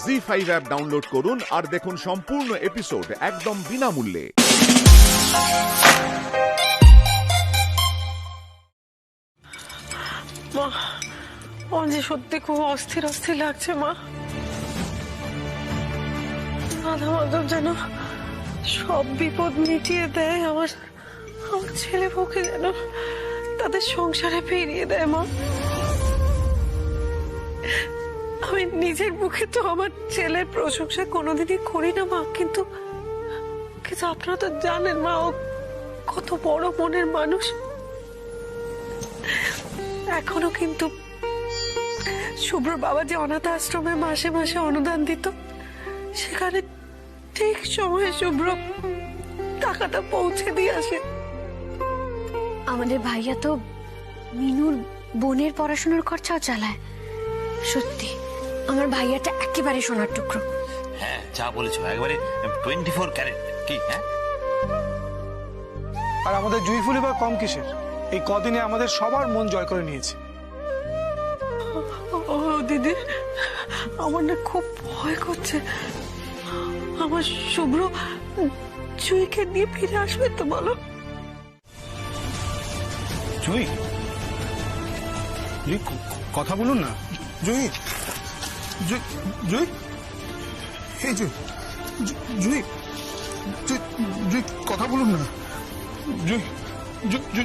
ZEE5 app download করুন আর দেখুন সম্পূর্ণ এপিসোড একদম বিনামূল্যে। মা, আমার যে সত্যি খুব অস্থির অস্থির লাগছে মা। রাধা মাধব যেন সব বিপদ মিটিয়ে দেয়, আমার আমার ছেলে বউকে যেন তাদের সংসারে ফিরিয়ে দেয় মা। আমি নিজের মুখে তো আমার ছেলের প্রশংসা কোনোদিনই করি না মা, কিন্তু কিন্তু আপনারা তো জানেন মা, ও কত বড় মনের মানুষ। এখনো কিন্তু শুভ্র বাবা যে অনাথ আশ্রমে মাসে মাসে অনুদান দিত, সেখানে ঠিক সময়ে শুভ্র টাকাটা পৌঁছে দিয়ে আসে। আমাদের ভাইয়া তো মিনুর বোনের পড়াশোনার খরচাও চালায়। সত্যি আমার ভাইয়াটা একেবারে সোনার টুকরো। হ্যাঁ, যা বলেছো একবারে 24 ক্যারেট। কি? হ্যাঁ, আর আমাদের জুঁইফুলি বা কম কিসের, এই কদিনে আমাদের সবার মন জয় করে নিয়েছে। ও দিদি, আমার না খুব ভয় করছে। আমার শুভ্র জুঁইকে নিয়ে ফিরে আসবে তো বলো? জুঁই, জুঁই কথা বলুন না। জুঁই, জুঁই, জুঁই, এই জুঁই, জুঁই, জুঁই কথা বলুন না। জুঁই,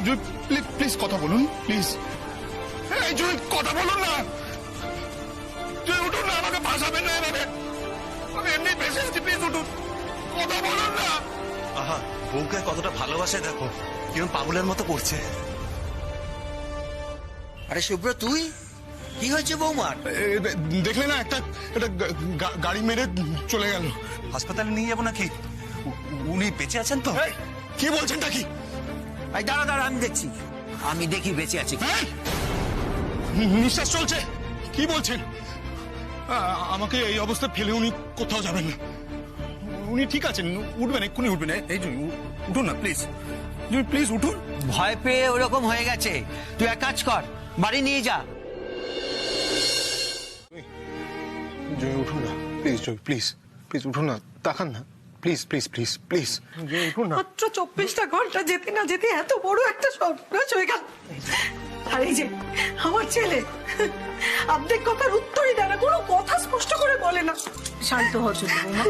জুঁই প্লিজ কথা বলুন, প্লিজ। এই জুঁই কথা বলুন না। জুঁই উঠুন না, আমাকে ভাসাবেন না এভাবে। আমি এমনি বেঁচে আছি, প্লিজ উঠুন, কথা বলুন না। আহা, বউকে কতটা ভালোবাসে দেখো, কিরকম পাগলের মতো করছে। আরে শুভ্র, তুই কি হয়েছে বৌমার? দেখলে না, একটা গাড়ি মেরে চলে গেল। হাসপাতালে নিয়ে যাবো নাকি? উনি বেঁচে আছেন তো? কি বলছেনটা কি? এই দাঁড়া দাঁড়া, আমি দেখি বেঁচে আছি কি। নিঃশ্বাস চলছে? কি বলছেন? আমাকে এই অবস্থা ফেলে উনি কোথাও যাবেন না। উনি ঠিক আছেন, উঠবেন, এক্ষুনি উঠবেন। এই জুঁই উঠুন না প্লিজ। জুঁই প্লিজ উঠুন। ভয় পেয়ে ওরকম হয়ে গেছে। তুই এক কাজ কর, বাড়ি নিয়ে যা। জুঁই উঠুন না প্লিজ। জুঁই প্লিজ, প্লিজ উঠুন না, তাকান না প্লিজ, প্লিজ, প্লিজ, প্লিজ। জুঁই উঠুন না। মাত্র 24টা ঘন্টা যেতে না যেতে এত বড় একটা সর্বনাশ হয়ে গেল। আর এই যে আমার ছেলে অর্ধেক কথার উত্তরই দেয় না, কোনো কথা স্পষ্ট করে বলে না। শান্ত হচ্ছে বৌমা,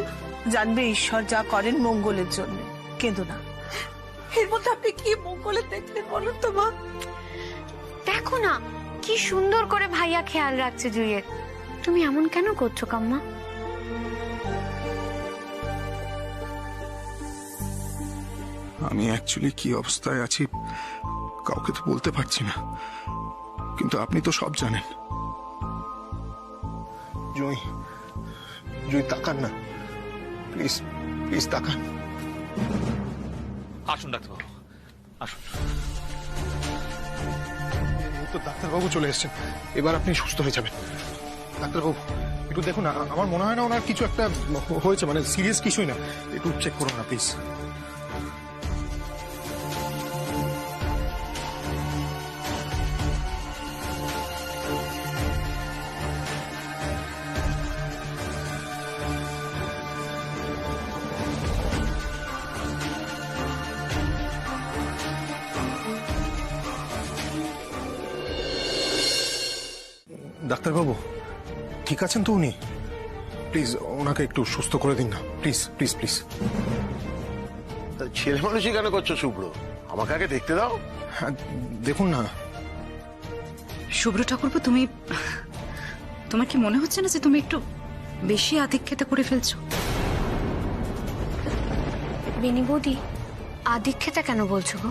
জানবে ঈশ্বর যা করেন মঙ্গলের জন্য, কেঁদো না। এর মধ্যে আপনি কি মঙ্গলে দেখলেন বলুন তো মা? দেখো না কি সুন্দর করে ভাইয়া খেয়াল রাখছে জুইয়ের। তুমি এমন কেন করছো কাম্মা? আমি অ্যাকচুয়ালি কি অবস্থায় আছি কাউকে তো বলতে পারছি না, কিন্তু আপনি তো সব জানেন। জুঁই, জুঁই তাকান না প্লিজ, প্লিজ তাকান। আসুন ডাক্তারবাবু, আসুন। তো ডাক্তারবাবু চলে এসেছেন, এবার আপনি সুস্থ হয়ে যাবেন। ডাক্তারবাবু একটু দেখুন, আমার মনে হয় না ওনার কিছু একটা হয়েছে, মানে সিরিয়াস কিছুই না। একটু চেক করুন না প্লিজ। ডাক্তারবাবু ঠিক আছেন তো উনি? প্লিজ ওনাকে একটু সুস্থ করে দিন না, প্লিজ, প্লিজ, প্লিজ। ছেলে মানুষই কেন করছো শুভ্র? আমাকে আগে দেখতে দাও। হ্যাঁ দেখুন না। শুভ্র ঠাকুরপো, তুমি, তোমার কি মনে হচ্ছে না যে তুমি একটু বেশি আধিক্যতা করে ফেলছো? বেনি বৌদি, আধিক্যতা কেন বলছো গো?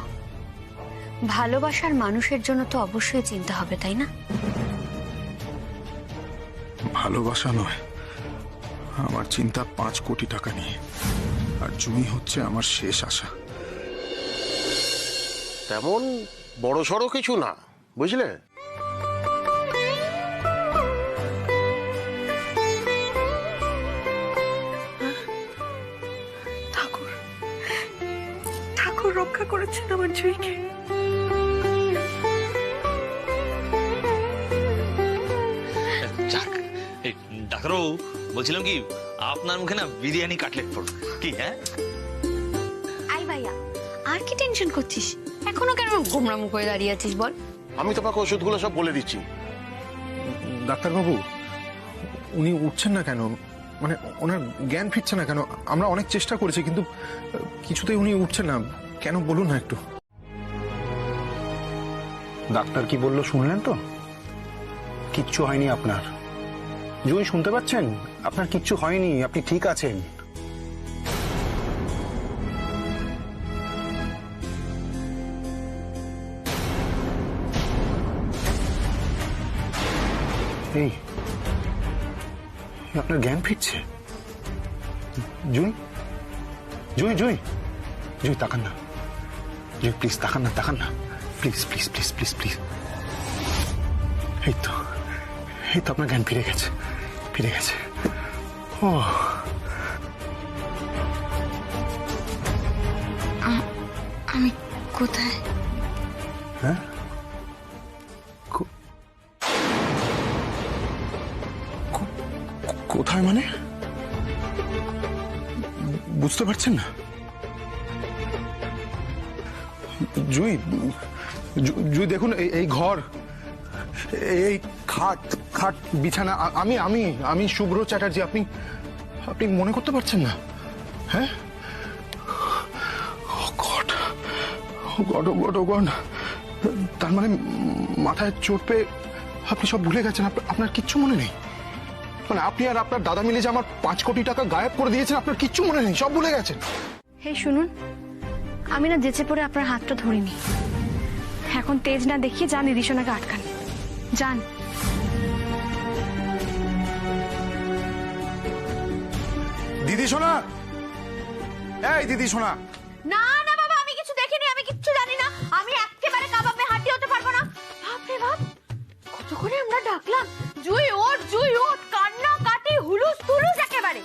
ভালোবাসার মানুষের জন্য তো অবশ্যই চিন্তা হবে, তাই না? ভালোবাসা নয়, আমার চিন্তা 5 কোটি টাকা নিয়ে, আর জুঁই হচ্ছে আমার শেষ আশা। তেমন বড় সড়ো কিছু না, বুঝলে? ঠাকুর, ঠাকুর রক্ষা করেছেন আমার জুঁইকে। ডাক্তারবাবু ডাক্তারবাবু বলছিলাম কি আপনার মুখে না বিরিয়ানি কাটলেট পড়বে কি? হ্যাঁ আই ভাইয়া, আর কি টেনশন করছিস? এখনো কেন গোমরামু করে দাঁড়িয়ে আছিস বল? আমি তোমাকে ওষুধগুলো সব বলে দিচ্ছি। ডাক্তারবাবু, উনি উঠছেন না কেন? মানে ওনার জ্ঞান ফিরছে না কেন? আমরা অনেক চেষ্টা করেছি কিন্তু কিছুতেই উনি উঠছেন না কেন, বলুন না একটু। ডাক্তার কি বললো শুনলেন তো? কিচ্ছু হয়নি আপনার। জুই শুনতে পাচ্ছেন? আপনার কিচ্ছু হয়নি, আপনি ঠিক আছেন। এই আপনার জ্ঞান ফিরছে। জুই জুই জুই জুই তাকান না, জুই প্লিজ তাকান না, তাকান না please please please please please. এই তো আপনার জ্ঞান ফিরে গেছে, ফিরে গেছে। ও আমি কোথায়? হ্যাঁ, কোথায় মানে? বুঝতে পারছেন না? জুই জুই দেখুন, এই ঘর, এই খাট খাট বিছানা, আমি আমি আমি শুভ্র চ্যাটার্জি। আপনি আপনি মনে করতে পারছেন না? হ্যাঁ, তার মানে মাথায় চোট পেয়ে আপনি সব ভুলে গেছেন? আপনার কিচ্ছু মনে নেই? মানে আপনি আর আপনার দাদা মিলে যে আমার 5 কোটি টাকা গায়েব করে দিয়েছেন, আপনার কিচ্ছু মনে নেই, সব ভুলে গেছেন? হে শুনুন, আমি না যেচে পড়ে আপনার হাতটা ধরিনি। এখন তেজ না দেখিয়ে যান নিরিশনাকে আটকান, যান। দিদি সোনা, এই দিদি সোনা। না না বাবা, আমি কিছু দেখিনি, আমি কিচ্ছু জানি না। আমি একেবারে কাবাবে হাঁটি হতে পারবো না। বাপরে বাপ, কত করে আমরা ডাকলাম, জুই ওঠ, জুই ওঠ, কান্না কাটি হুলুস তুলুস একেবারে।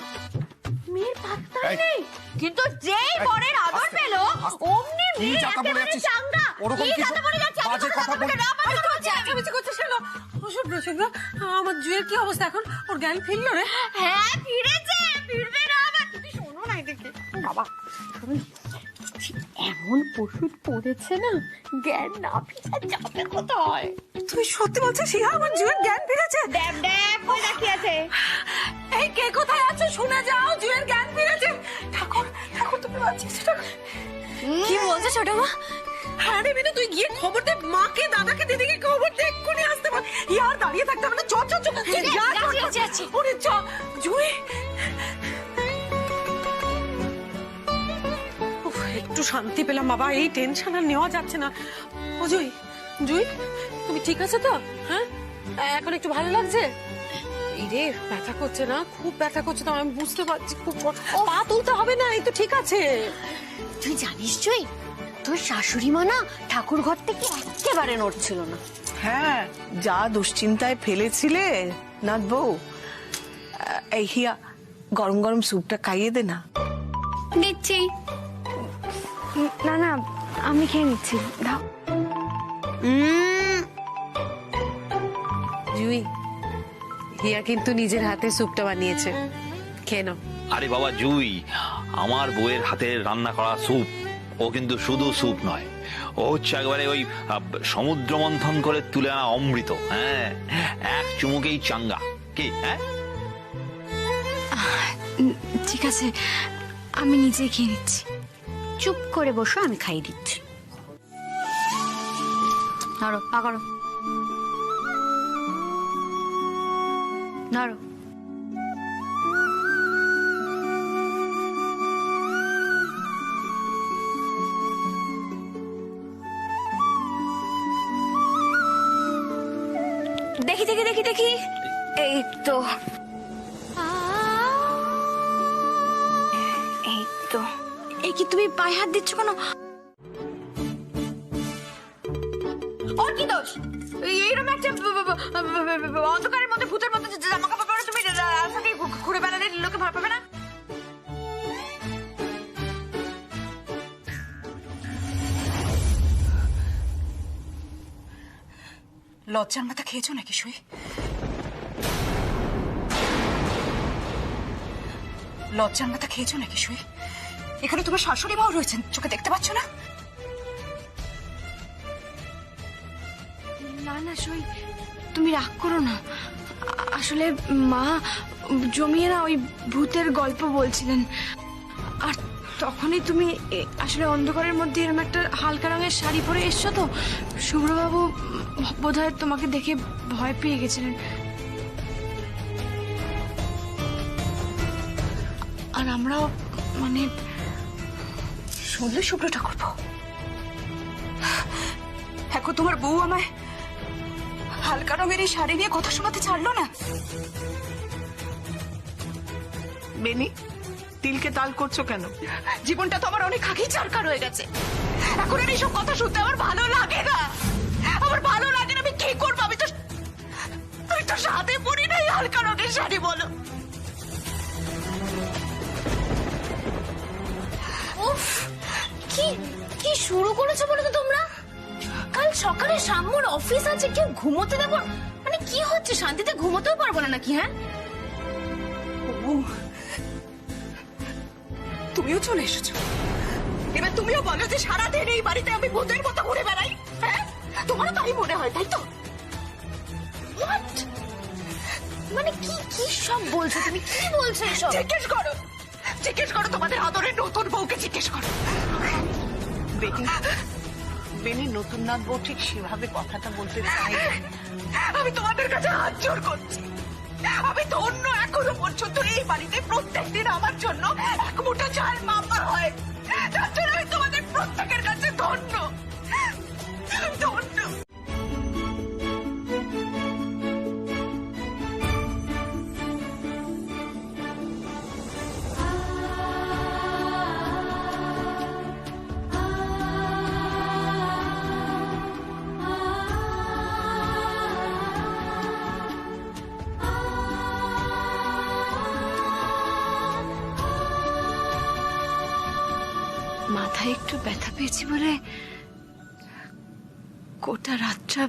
মেয়ের পাত্তাই নেই, কিন্তু যেই বরের আদর পেল অমনি মেয়ে একেবারে চাঙ্গা। কি কথা বলে যাচ্ছে? বাজে কথা বলে না, বাজে কথা বলছে। চেঁচামেচি করছিস কেন? শুভ্র শুভ্র, আমার জুয়ের কি অবস্থা এখন? ওর জ্ঞান ফিরলো রে? হ্যাঁ ফিরেছে, ফিরবে না আবার। তুমি শোনো না এদিকে বাবা, এমন ওষুধ পড়েছে না, জ্ঞান না ফিরে যাবে কোথায়? তুই সত্যি বলছিস? আমার জুয়ের জ্ঞান ফিরেছে? ড্যাব ড্যাব করে দেখিয়েছে। এই কে কোথায় আছো? শুনে যাও, জুয়ের জ্ঞান ফিরেছে। ঠাকুর ঠাকুর, তুমি বাঁচিয়েছো ঠাকুর। কি বলছো ছোট মা? হ্যাঁ রে বিনু, তুই গিয়ে খবর দে মাকে, দাদাকে, দিদিকে খবর দে, এক্ষুনি আসতে পার। ইয়ার দাঁড়িয়ে থাকতে হবে না, চ চ চ, যাচ্ছি। ওরে চ। জুই, উফ, একটু শান্তি পেলাম বাবা, এই টেনশন আর নেওয়া যাচ্ছে না। ও জুই, জুই তুমি ঠিক আছে তো? হ্যাঁ, এখন একটু ভালো লাগছে? এই রে, ব্যথা করছে না? খুব ব্যথা করছে তো, আমি বুঝতে পারছি। খুব পা তুলতে হবে না, এই তো ঠিক আছে। তুই জানিস জুই, তোর শাশুড়ি মা না ঠাকুর ঘর থেকে একেবারে নড়ছিল না। হ্যাঁ, যা দুশ্চিন্তায় ফেলেছিলে নাথ বউ। এই হিয়া, গরম গরম স্যুপটা খাইয়ে দে না। দিচ্ছি। না না, আমি খেয়ে নিচ্ছি, দাও। জুই, হিয়া কিন্তু নিজের হাতে স্যুপটা বানিয়েছে, খেয়ে নাও। আরে বাবা জুই, আমার বউয়ের হাতের রান্না করা স্যুপ, ও কিন্তু শুধু স্যুপ নয়, ও হচ্ছে একেবারে ওই সমুদ্র মন্থন করে তুলে আনা অমৃত। হ্যাঁ, এক চুমুকেই চাঙ্গা। কি? হ্যাঁ, ঠিক আছে, আমি নিজে খেয়ে নিচ্ছি। চুপ করে বসো, আমি খাইয়ে দিচ্ছি। ধরো, পা করো, ধরো। দেখি দেখি দেখি দেখি, এই তো, এই তো। এই কি তুমি পায়ে হাত দিচ্ছ কেন? ওর কি দোষ? এইরকম একটা অন্ধকারের মধ্যে ভূতের মধ্যে জামা কাপড় পরে তুমি রাস্তাতে ঘুরে বেড়ালে লোকে ভয় পাবে না? লজ্জার মাথা খেয়েছো নাকি শুয়ে? লজ্জার মাথা খেয়েছো নাকি শুয়ে? এখানে তোমার শাশুড়ি মাও রয়েছেন, চোখে দেখতে পাচ্ছ না? না না সই, তুমি রাগ করো না। আসলে মা জমিয়ে না ওই ভূতের গল্প বলছিলেন, আর তখনই তুমি আসলে অন্ধকারের মধ্যে এরকম একটা হালকা রঙের শাড়ি পরে এসছো, তো শুভ্রবাবু বোধহয় তোমাকে দেখে ভয় পেয়ে গেছিলেন। আর আমরাও মানে শুনলে শুভ্র ঠাকুর এখন তোমার বউ আমায় হালকা রঙের এই শাড়ি নিয়ে কথা শোনাতে ছাড়লো না। বেনি, তিলকে তাল করছো কেন? জীবনটা তো আমার অনেক আগেই চারকার হয়ে গেছে। এখন আর এইসব কথা শুনতে আমার ভালো লাগে না। আমার ভালো লাগে না, আমি কি করবো? আমি তো সাথে পরি নাই হালকা রঙের শাড়ি, বলো। উফ, কি কি শুরু করেছো বলো তো তোমরা? কাল সকালে শাম্মুর অফিস আছে, কেউ ঘুমোতে দেবো? মানে কি হচ্ছে, শান্তিতে ঘুমোতেও পারবো না নাকি? হ্যাঁ, তুমিও চলে এসেছো। এবার তুমিও বলো যে সারাদিন এই বাড়িতে আমি ভূতের মতো ঘুরে বেড়াই। হ্যাঁ, তোমারও তাই মনে হয়, তাই তো? What? মানে কি কি সব বলছো তুমি? কি বলছো এসব? জিজ্ঞেস করো তোমাদের আদরের নতুন বউকে, জিজ্ঞেস করো। বেনি, নতুন নাথ বউ ঠিক সেভাবে কথাটা বলতে চাই। আমি তোমাদের কাছে হাত জোড় করছি। আমি তো অন্য এখনো পর্যন্ত এই বাড়িতে প্রত্যেকদিন আমার জন্য এক মুঠো চাল মাপা হয়। তার জন্য আমি তোমাদের প্রত্যেকের কাছে ধন্য ধন্য। মাথায় একটু ব্যথা পেয়েছি বলে গোটা রাতটা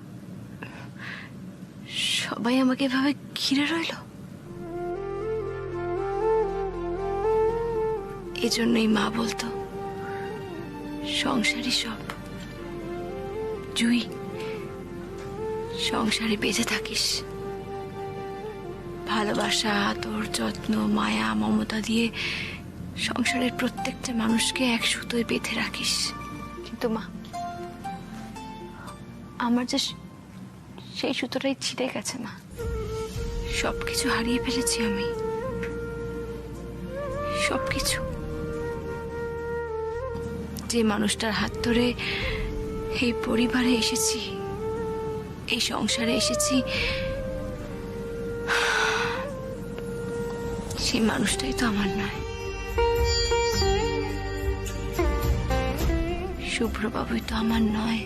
সবাই আমাকে এভাবে ঘিরে রইল। এজন্যই মা বলতো সংসারই সব। জুই, সংসারে বেঁচে থাকিস, ভালোবাসা, আদর, যত্ন, মায়া, মমতা দিয়ে সংসারের প্রত্যেকটা মানুষকে এক সুতোয় বেঁধে রাখিস। কিন্তু মা, আমার যে সেই সুতোটাই ছিঁড়ে গেছে মা। সবকিছু হারিয়ে ফেলেছি আমি, সবকিছু। যে মানুষটার হাত ধরে এই পরিবারে এসেছি, এই সংসারে এসেছি, সেই মানুষটাই তো আমার নয়। শুভ্রবাবুই তো আমার নয়।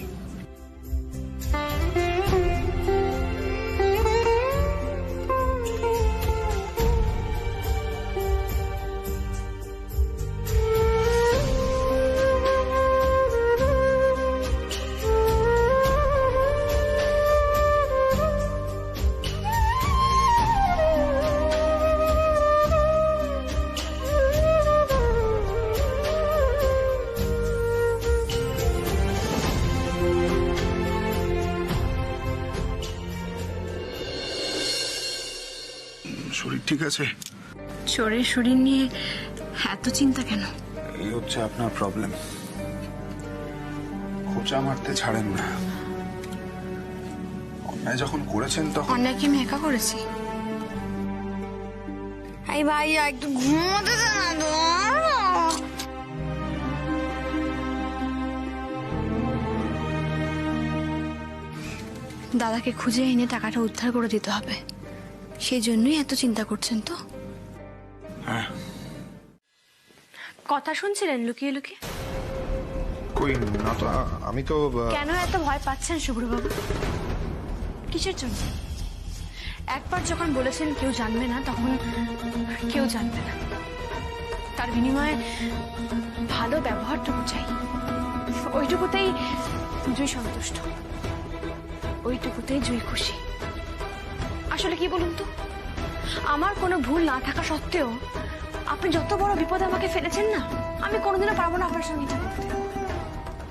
শরীর ঠিক আছে? শরীর নিয়ে এত চিন্তা কেন? এই হচ্ছে আপনার প্রবলেম, খোঁচা মারতে ছাড়েন না। অন্যায় যখন করেছেন তখন। অন্যায় কি আমি একা করেছি? এই ভাই একটু ঘুমোতে দে না তো। দাদাকে খুঁজে এনে টাকাটা উদ্ধার করে দিতে হবে, সেই জন্যই এত চিন্তা করছেন তো? হ্যাঁ। কথা শুনছিলেন লুকিয়ে লুকিয়ে? কই না তো, আমি তো। কেন এত ভয় পাচ্ছেন শুভ্রবাবু? কিসের জন্য? একবার যখন বলেছেন কেউ জানবে না, তখন কেউ জানবে না। তার বিনিময়ে ভালো ব্যবহারটুকু চাই, ওইটুকুতেই জুই সন্তুষ্ট, ওইটুকুতেই জুই খুশি। আসলে কি বলুন তো, আমার কোনো ভুল না থাকা সত্ত্বেও আপনি যত বড় বিপদে আমাকে ফেলেছেন না, আমি কোনোদিনও পারবো না আপনার সঙ্গে এটা করতে।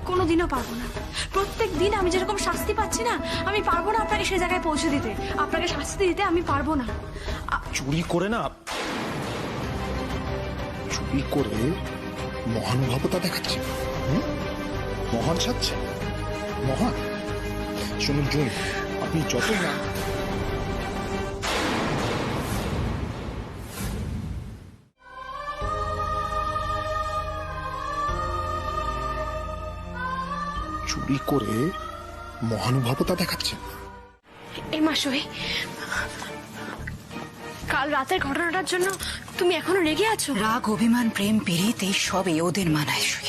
কোনোদিনও পারবো না। প্রত্যেক দিন আমি যেরকম শাস্তি পাচ্ছি না, আমি পারবো না আপনাকে সেই জায়গায় পৌঁছে দিতে। আপনাকে শাস্তি দিতে আমি পারবো না। চুরি করে না, চুরি করে মহানুভবতা দেখাচ্ছে, মহান সাজছে, মহান। শুনুন জুন, আপনি যতই না চুরি করে মহানুভবতা দেখাচ্ছেন। এই মাসুই, কাল রাতের ঘটনাটার জন্য তুমি এখনো রেগে আছো? রাগ, অভিমান, প্রেম, পীড়িত এই সবই ওদের মানায় শুই।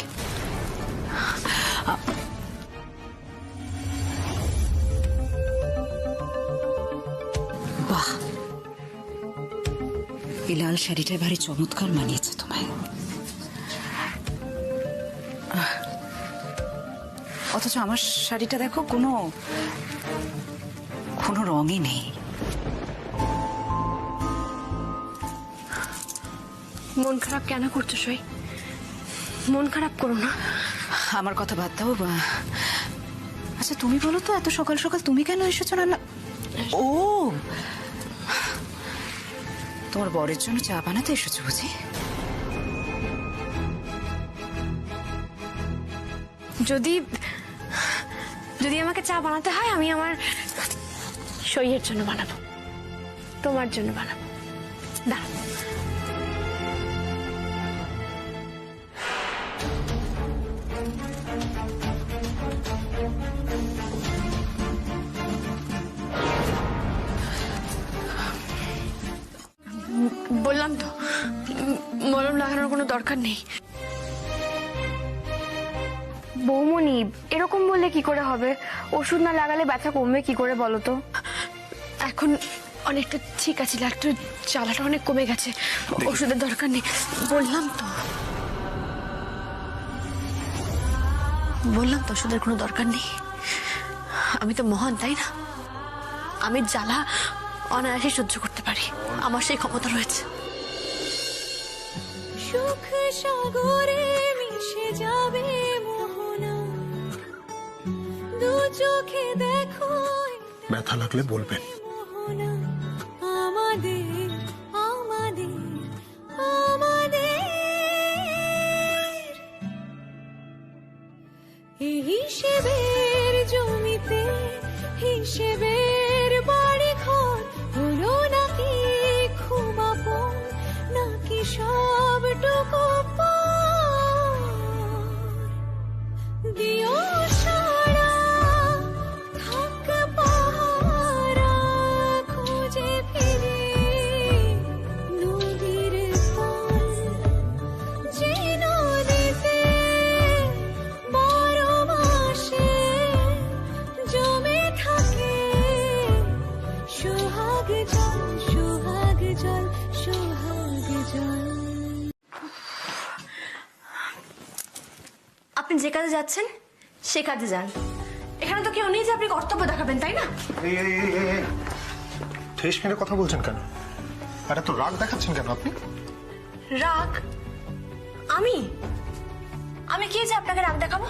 বাহ, এই লাল শাড়িটা ভারী চমৎকার মানিয়েছে তোমায়। অথচ আমার শাড়িটা দেখো, কোনো রঙই নেই। মন খারাপ কেন করছো সই? মন খারাপ করো না। আমার কথা বাদ দাও। আচ্ছা তুমি বলো তো, এত সকাল সকাল তুমি কেন এসেছো রান্না? ও, তোমার বরের জন্য চা বানাতে এসেছো বুঝি? যদি আমাকে চা বানাতে হয়, আমি আমার সইয়ের জন্য বানাবো, তোমার জন্য বানাবো। দাঁড়াও। বললাম তো, মলম লাগানোর কোনো দরকার নেই। বৌমনি, এরকম বললে কি করে হবে? ওষুধ না লাগালে ব্যথা কমবে কি করে বলো তো? এখন অনেকটা ঠিক আছে, ডাক্তার, জ্বালাটা অনেক কমে গেছে, ওষুধের দরকার নেই। বললাম তো ওষুধের কোনো দরকার নেই। আমি তো মহান, তাই না? আমি জ্বালা অনায়াসে সহ্য করতে পারি, আমার সেই ক্ষমতা রয়েছে। সুখ সাগরে মিশে যাবে মোহনা, দু চোখে দেখো। ব্যথা লাগলে বলবেন। আমাদের আমাদের আমাদের হিসেবের জমিতে হিসেবের বাড়ি ঘর হলো নাকি খুব আপন, নাকি সবটুকু দিও সারা, থাক পাহারা, খুঁজে ফিরে নদীর পাল, যে নদীতে বারো মাসে জমে থাকে সোহাগ জল, সোহাগ জল, সোহাগ জল। আপনি যে কাজে যাচ্ছেন সে কাজে যান। এখানে তো কেউ নেই যে আপনি কর্তব্য দেখাবেন, তাই না? ঠেস মেরে কথা বলছেন কেন? আর এত রাগ দেখাচ্ছেন কেন আপনি? রাগ? আমি কি যে আপনাকে রাগ দেখাবো?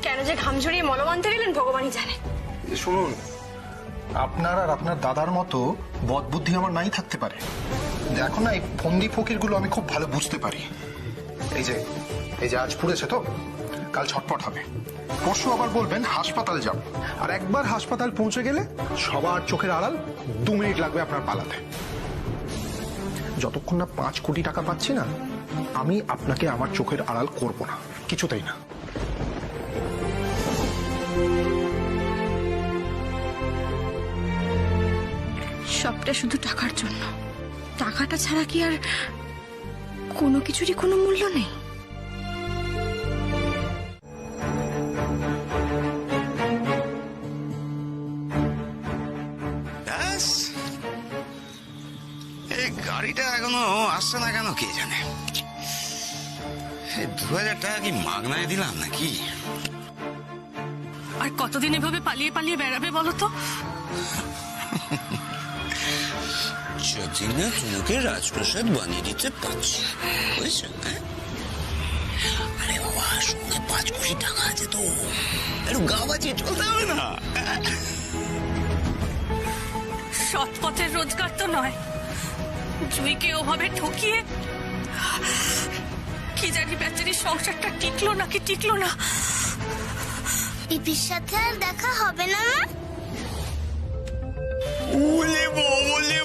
কেন যে ঘাম ঝরিয়ে মলম আনতে গেলেন ভগবানই জানে। শুনুন, আপনার আর আপনার দাদার মতো বদবুদ্ধি আমার নাই থাকতে পারে। দেখো না, এই ফন্দি ফকিরগুলো আমি খুব ভালো বুঝতে পারি। এই যে আজ পুড়েছে তো, কাল ছটপট হবে, পরশু আবার বলবেন হাসপাতাল যাও, আর একবার হাসপাতাল পৌঁছে গেলে সবার চোখের আড়াল 2 মিনিট লাগবে আপনার পালাতে। যতক্ষণ না 5 কোটি টাকা পাচ্ছি না, আমি আপনাকে আমার চোখের আড়াল করব না, কিছুতেই না। সবটা শুধু টাকার জন্য? টাকাটা ছাড়া কি আর কোনো কিছুরই কোনো মূল্য নেই? এই গাড়িটা এখনো আসছে না কেন কে জানে। 2000 টাকা কি মাগনায় দিলাম নাকি? আর কতদিন এভাবে পালিয়ে পালিয়ে বেড়াবে বলো তো? যদি না তোমাকে রাজপ্রাসাদ বানিয়ে দিতে পারছি, বুঝছো? আরে বাবা, সঙ্গে 5 কোটি টাকা আছে তো, একটু গা বাজিয়ে চলতে হবে না? সৎ পথের রোজগার তো নয়, জুইকে ওভাবে ঠকিয়ে কি জানি বেচারির সংসারটা টিকলো নাকি টিকলো না। পিপির সাথে আর দেখা হবে না। ওলে বলে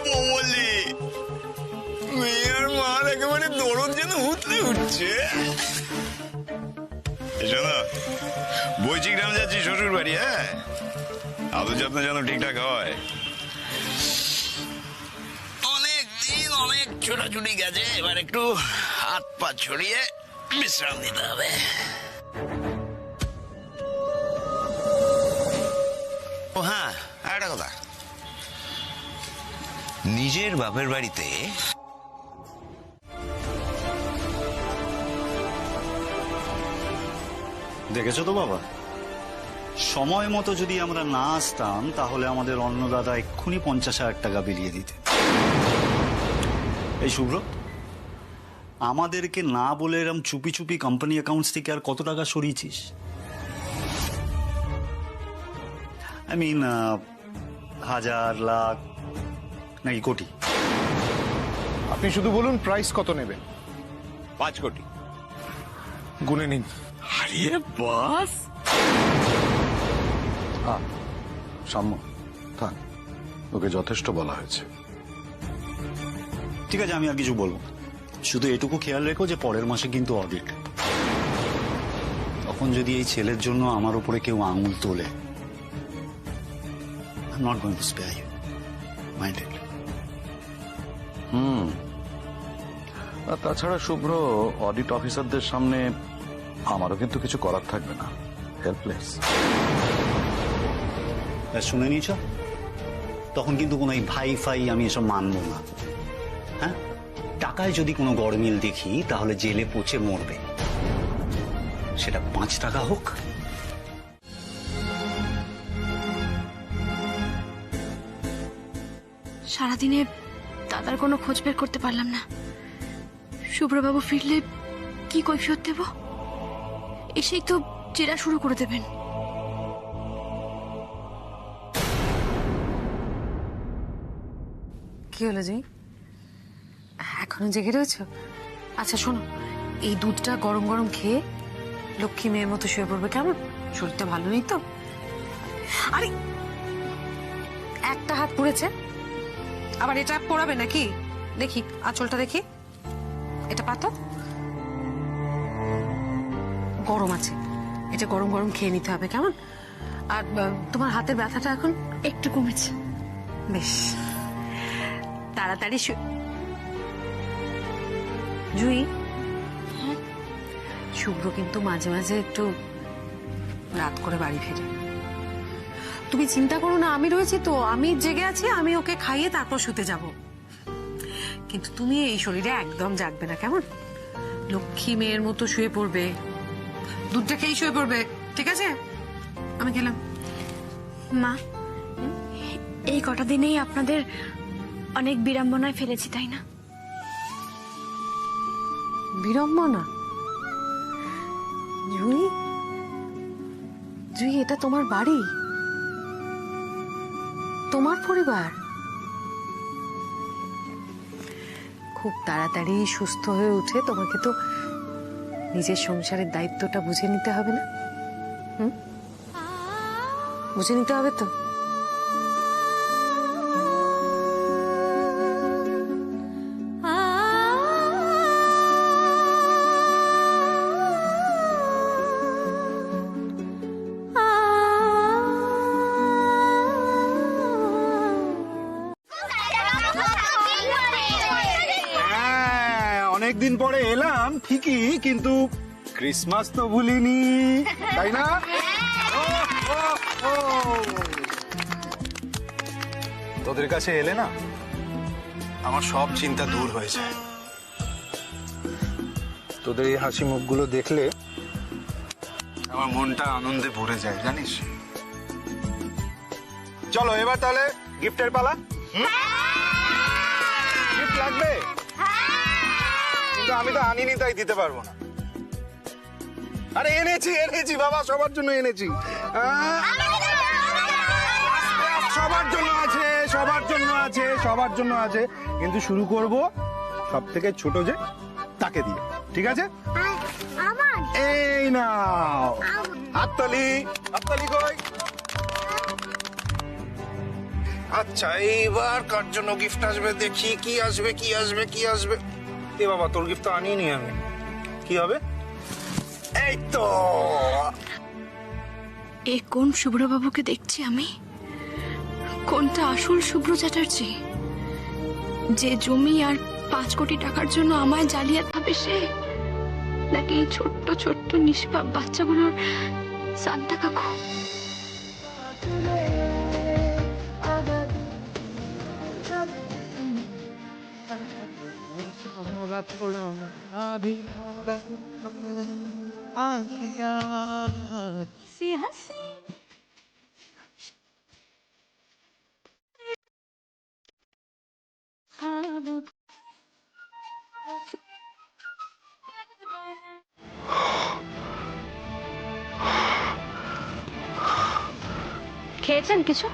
মেয়ের মার একেবারে দরদ যেন উঠলে উঠছে। শোনো, বৈচি গ্রাম যাচ্ছি শ্বশুর বাড়ি। হ্যাঁ, আদর যত্ন যেন ঠিকঠাক হয়। অনেক দিন অনেক ছোটাছুটি গেছে, এবার একটু হাত পা ছড়িয়ে বিশ্রাম নিতে হবে। ও হ্যাঁ, একটা কথা, নিজের বাপের বাড়িতে দেখেছো তো বাবা, সময় মতো যদি আমরা না আসতাম তাহলে আমাদের অন্নদাদা এক্ষুনি 50,000 টাকা বিলিয়ে দিতে। এই শুভ্র, আমাদেরকে না বলে এরম চুপি চুপি কোম্পানি অ্যাকাউন্টস থেকে আর কত টাকা সরিয়েছিস? আই মিন 1000, লাখ নাকি কোটি? আপনি শুধু বলুন প্রাইস কত নেবেন। 5 কোটি। গুনে নিন। আরে বাস, সাম্য থাক, ওকে যথেষ্ট বলা হয়েছে। ঠিক আছে, আমি আর কিছু বলবো, শুধু এটুকু খেয়াল রেখো যে পরের মাসে কিন্তু অডিট। তখন যদি এই ছেলের জন্য আমার উপরে কেউ আঙুল তোলে, I'm not going to spare you. Mind it. আর তাছাড়া শুভ্র, অডিট অফিসারদের সামনে আমারও কিন্তু কিছু করার থাকবে না, হেল্পলেস। শুনে নিয়েছ? তখন কিন্তু কোনো এই ভাই ফাই আমি এসব মানবো না। হ্যাঁ, টাকায় যদি কোনো গরমিল দেখি তাহলে জেলে পচে মরবে, সেটা 5 টাকা হোক। সারাদিনে দাদার কোনো খোঁজ বের করতে পারলাম না। শুভ্রবাবু ফিরলে কি কৈফিয়ত দেব? এসেই তো জেরা শুরু করে দেবেন। কি হলো জি, এখনো জেগে রয়েছ? আচ্ছা শোনো, এই দুধটা গরম গরম খেয়ে লক্ষ্মী মেয়ের মতো শুয়ে পড়বে, কেমন? শরীরটা ভালো নেই তো? আরে একটা হাত পুড়েছে, আবার এটা পোড়াবে নাকি? দেখি আঁচলটা দেখি, এটা পাতো, গরম আছে, এটা গরম গরম খেয়ে নিতে হবে, কেমন? আর তোমার হাতের ব্যথাটা এখন একটু কমেছে। বেশ, তাড়াতাড়ি জুই, শুভ্র কিন্তু মাঝে মাঝে একটু রাত করে বাড়ি ফেরে। তুমি চিন্তা করো না, আমি রয়েছি তো, আমি জেগে আছি, আমি ওকে খাইয়ে তারপর শুতে যাব। কিন্তু তুমি এই শরীরে একদম জাগবে না, কেমন? লক্ষ্মী মেয়ের মতো শুয়ে পড়বে, দুধটা খেয়েই শুয়ে পড়বে, ঠিক আছে? আমি গেলাম। মা, এই কটা দিনেই আপনাদের অনেক বিড়ম্বনায় ফেলেছি, তাই না? বিড়ম্বনা? জুই, জুই, এটা তোমার বাড়ি, তোমার পরিবার। খুব তাড়াতাড়ি সুস্থ হয়ে উঠে তোমাকে তো নিজের সংসারের দায়িত্বটা বুঝে নিতে হবে না? বুঝে নিতে হবে তো। অনেকদিন পরে এলাম ঠিকই, কিন্তু ক্রিসমাস তো ভুলিনি, তাই না? তোদের কাছে এলে না আমার সব চিন্তা দূর হয়ে যায়। তোদের এই হাসি মুখগুলো দেখলে আমার মনটা আনন্দে ভরে যায়, জানিস? চলো এবার তাহলে গিফটের পালা। গিফট লাগবে? কিন্তু আমি তো আনিনি, তাই দিতে পারবো না। আরে এনেছি বাবা, সবার জন্য এনেছি। সবার জন্য আছে কিন্তু শুরু করব সব থেকে ছোট যে, তাকে দিয়ে। ঠিক আছে? এই নাও হাততালি কই। আচ্ছা, এইবার কার জন্য গিফট আসবে দেখি। কি আসবে? এ বাবা, তোর গিফট তো আনিনি আমি। কি হবে? এই তো। এ কোন শুভ্রবাবুকে দেখছি আমি? কোনটা আসল শুভ্র চ্যাটার্জি? যে জমি আর 5 কোটি টাকার জন্য আমায় জালিয়াত ভাবে সে, নাকি এই ছোট্ট ছোট্ট নিষ্পাপ বাচ্চাগুলোর সান্তা কাকু? খেয়েছেন কিছু?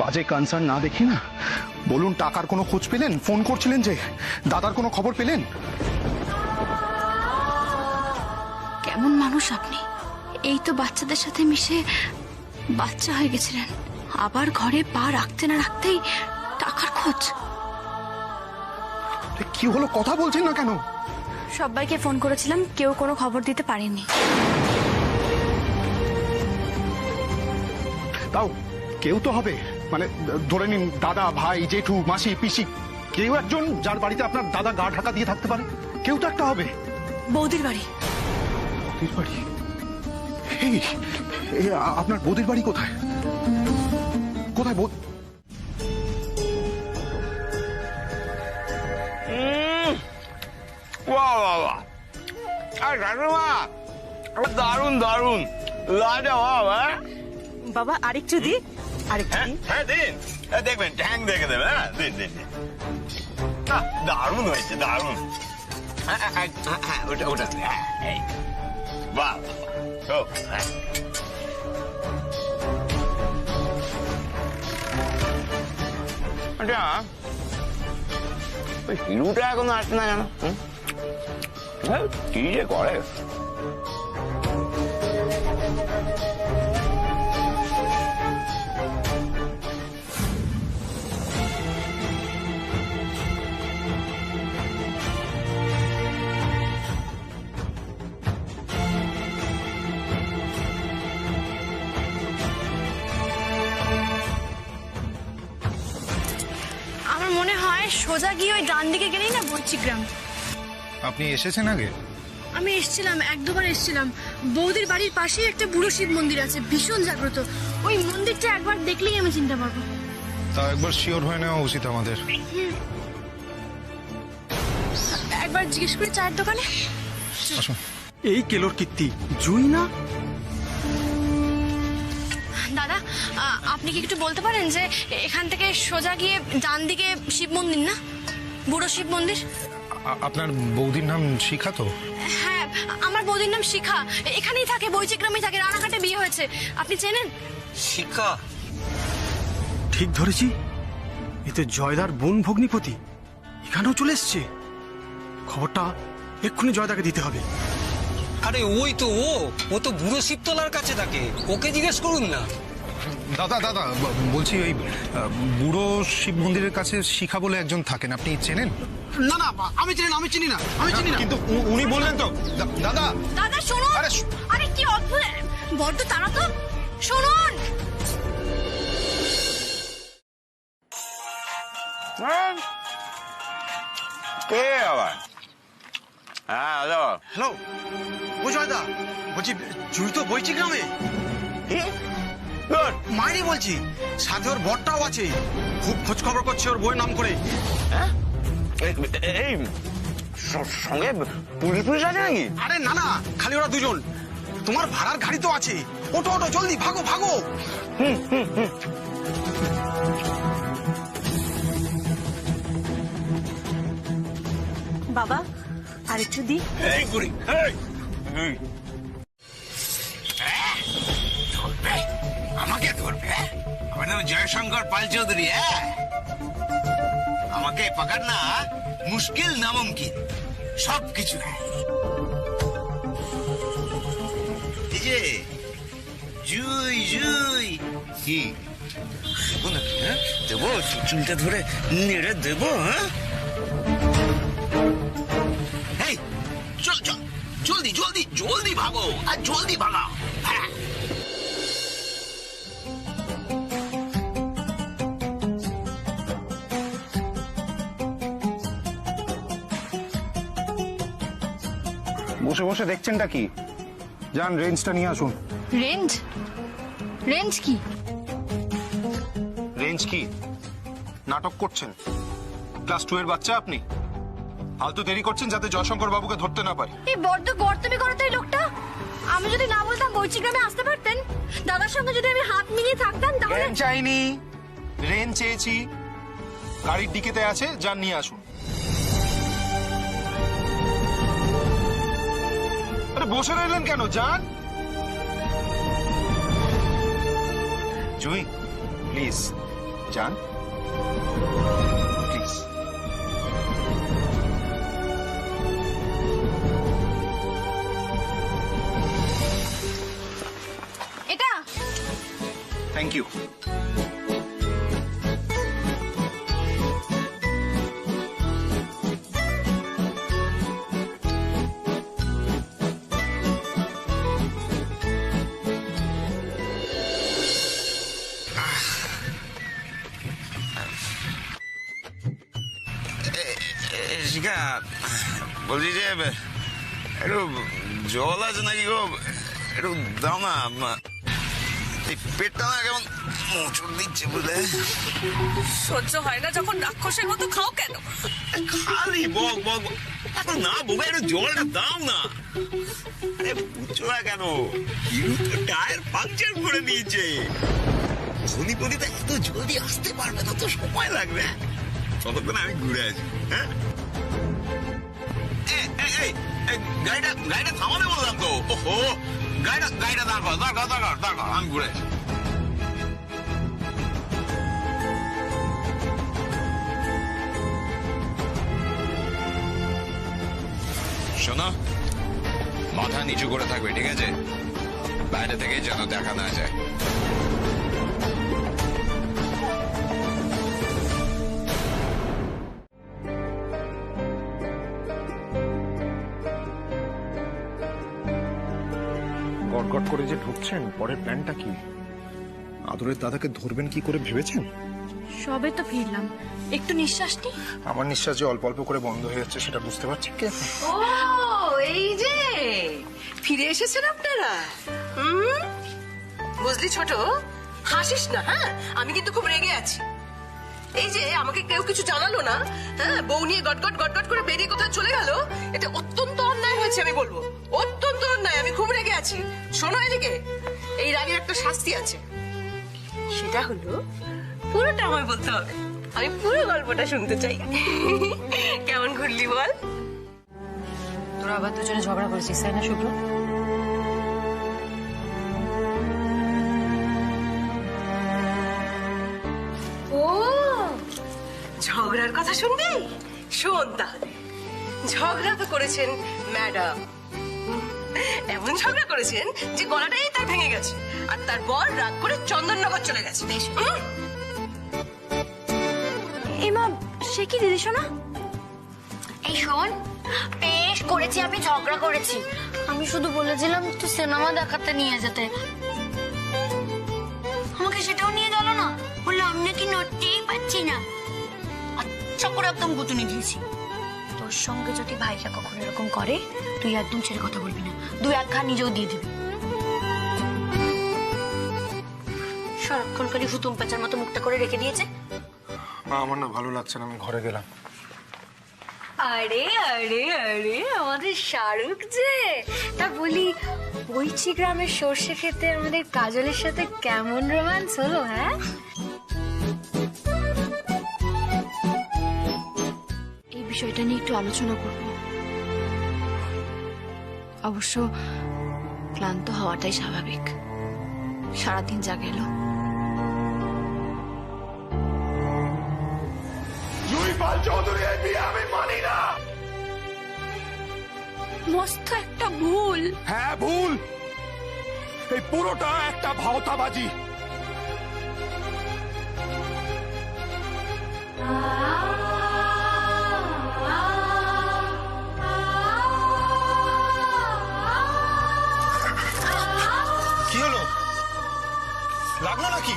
বাজে কনসার্ন না দেখি না। বলুন, টাকার কোনো খোঁজ পেলেন? ফোন করছিলেন যে, দাদার কোনো খবর পেলেন? কেমন মানুষ আপনি? এই তো বাচ্চাদের সাথে মিশে বাচ্চা হয়ে গেছিলেন, আবার ঘরে পা রাখতে না রাখতেই টাকার খোঁজ। কি হলো, কথা বলছেন না কেন? সবাইকে ফোন করেছিলাম, কেউ কোনো খবর দিতে পারেনি। তাও কেউ তো হবে, মানে ধরে নিন দাদা, ভাই, জেঠু, মাসি, পিসি, কেউ একজন যার বাড়িতে আপনার দাদা গা ঢাকা দিয়ে থাকতে পারে। কেউ তো একটা হবে। বৌদির বাড়ি। বৌদির বাড়ি? আপনার বৌদির বাড়ি কোথায়? দারুন বাবা আরেকটু দি, আরেকটু দি। হ্যাঁ দিন, দেখবেন ট্যাং দেখে দেবে। হ্যাঁ দিন। দারুণ হয়েছে, দারুণ। ওটা বাহ। আচ্ছা, হিরুটা এখনো আসে না কেন? কি যে করে। আমার মনে হয় সোজা গিয়ে ওই ডান দিকে গেলেই না বৈচিগ্রাম। আপনি এসেছেন আগে? আমি এসেছিলাম, 1-2 বার এসেছিলাম। বৌদির বাড়ির পাশেই একটা বুড়ো শিব মন্দির আছে, ভীষণ জাগ্রত। ওই মন্দিরটা একবার দেখলেই আমি চিনতে পারবো। তা একবার শিওর হয়ে নেওয়া উচিত আমাদের। একবার জিজ্ঞেস করি চায়ের দোকানে। এই কেলোর কীর্তি জুই না? দাদা, আপনি কি একটু বলতে পারেন যে এখান থেকে সোজা গিয়ে ডান দিকে শিব মন্দির না, বুড়ো শিব মন্দির? আপনার বৌদির নাম শিখা তো? হ্যাঁ, আমার বৌদির নাম শিখা। এখানেই থাকে, বৈচিগ্রামেই থাকে, রানাঘাটে বিয়ে হয়েছে। আপনি চেনেন? শিখা? ঠিক ধরেছি, এ তো জয়দার বোন ভগ্নিপতি। এখানেও চলে এসছে। খবরটা এক্ষুনি জয়দাকে দিতে হবে। আরে ওই তো ও তো বুড়ো শিবতলার কাছে থাকে, ওকে জিজ্ঞেস করুন না। দাদা বলছি, ওই বুড়ো শিব মন্দিরের কাছে শিখা বলে একজন থাকেন, আপনি চেনেন? না না, আমি চিনি না। কিন্তু উনি বললেন তো। দাদা শুনুন। আরে কি অদ্ভুত, বড্ড তারা তো। শুনুন। কে আবার? হ্যাঁ, হ্যালো। ও জয়দা, বলছি জুই তো বৈচিগ্রামে। মাইরি বলছি, সাথে ওর বরটাও আছে। খুব খোঁজ খবর করছে ওর বইয়ের নাম করে। এই সঙ্গে পুলিশ আছে নাকি? আরে না না, খালি ওরা দুজন। তোমার ভাড়ার গাড়ি তো আছে। ওটো জলদি ভাগো। বাবা আর একটু দি। এই বুড়ি ধরবে আমাকে ধরবে? আমার নাম জয়শঙ্কর পাল চৌধুরী। আমাকে পকড়না মুশকিল নামুমকিন সব কিছু। এই যে জুই জুই কি দেবো? চুলটা ধরে নেড়ে দেবো? হ্যাঁ চল চল জলদি জলদি জলদি ভাগো আর জলদি ভাগাও। হ্যাঁ বসে বসে দেখছেনটা কি? যান রেঞ্জটা নিয়ে আসুন। রেঞ্জ? রেঞ্জ কি? রেঞ্জ কি? নাটক করছেন? ক্লাস 2 এর বাচ্চা আপনি? ফালতু দেরি করছেন যাতে জয়শঙ্কর বাবুকে ধরতে না পারে। এই বড্ড গর্তমি করো তো এই লোকটা। আমি যদি না বলতাম বৈচি গ্রামে আসতে পারতেন, দাদার সঙ্গে যদি আমি হাত মিলিয়ে থাকতাম তাহলে। রেঞ্জ চাইনি, রেঞ্জ চেয়েছি। গাড়ির ডিকিতে আছে, যান নিয়ে আসুন। আরে বসে রইলেন কেন? যান। জুই প্লিজ যান প্লিজ। এটা থ্যাংক ইউ। বলছি যে একটু জল আছে নাকি গো? একটু দাও না। এই পেটটা না কেমন মোচড় দিচ্ছে বলে। সহ্য হয় না যখন রাক্ষসের মতো খাও কেন? খালি বক বক এখন না বাবা, একটু জলটা দাও না। আরে বুঝছো না কেন? হিরু তো টায়ার পাংচার করে দিয়েছে। ধনীপতি তো এত জলদি আসতে পারবে না, তো সময় লাগবে। ততক্ষণ আমি ঘুরে আসি। হ্যাঁ গাড়িটা থামাতে বললাম তো। ওহো গাড়িটা দাঁড় আমি ঘুরে আসি। শোনো, মাথা নিচু করে থাকবে, ঠিক আছে? বাইরে থেকে যেন দেখা না যায়। গটগট করে যে ঢুকছেন, পরের প্ল্যানটা কি? আদরের দাদাকে ধরবেন কি করে ভেবেছেন? সবে তো ফিরলাম, একটু নিঃশ্বাস নি। আমার নিঃশ্বাস যে অল্প অল্প করে বন্ধ হয়ে যাচ্ছে সেটা বুঝতে পারছি কি? ও এই যে ফিরে এসেছেন আপনারা। বুঝলি ছোট, হাসিস না। হ্যাঁ আমি কিন্তু খুব রেগে আছি। এই যে আমাকে কেউ কিছু জানালো না, হ্যাঁ বউ নিয়ে গটগট গটগট করে বেরিয়ে কোথায় চলে গেল, এটা অত্যন্ত অন্যায় হয়েছে। আমি বলবো অত্যন্ত অন্যায়। আমি খুব রেগে আছি। শোনো এদিকে, এই রাগের একটা শাস্তি আছে। সেটা হলো পুরোটা আমায় বলতে হবে। আমি পুরো গল্পটা শুনতে চাই। কেমন ঘুরলি বল? তোরা আবার দুজনে ঝগড়া করেছিস তাই না শুভ্র? ও ঝগড়ার কথা শুনবি? শোন তাহলে। ঝগড়া তো করেছেন ম্যাডাম, এমন ঝগড়া করেছেন যে গলাটাই তার ভেঙে গেছে, আর তারপর রাগ করে চন্দননগর চলে গেছে। এমা সে কি দিদি শোনা? এই শোন, বেশ করেছি আমি ঝগড়া করেছি। আমি শুধু বলেছিলাম একটু সিনেমা দেখাতে নিয়ে যেতে, আমাকে সেটাও নিয়ে গেল না। বললো আমি নাকি নড়তেই পারছি না। আচ্ছা করে একদম গুতুনি দিয়েছি। তোর সঙ্গে যদি ভাইরা কখনো এরকম করে, তুই একদম ছেড়ে কথা বলবি না, 2-1 ঘা নিজেও দিয়ে দিবি। সারাক্ষণ খালি হুতুম পেঁচার মতো মুখটা করে রেখে দিয়েছে। মা আমার না ভালো লাগছে না, আমি ঘরে গেলাম। আরে আরে আরে আমাদের শাহরুখ যে, তা বলি বৈচি গ্রামের সর্ষে খেতে আমাদের কাজলের সাথে কেমন রোম্যান্স হলো? হ্যাঁ এই বিষয়টা নিয়ে একটু আলোচনা করব। অবশ্য ক্লান্ত হওয়াটাই স্বাভাবিক, সারাদিন যা গেল। মস্ত একটা ভুল। হ্যাঁ ভুল, এই পুরোটা একটা ভাওতাবাজি। কি হলো, লাগলো নাকি?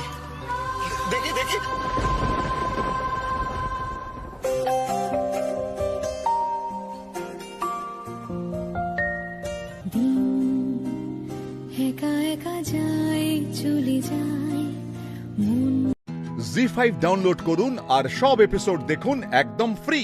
দেখি দেখি। জি5 ডাউনলোড করুন আর সব এপিসোড দেখুন একদম ফ্রি।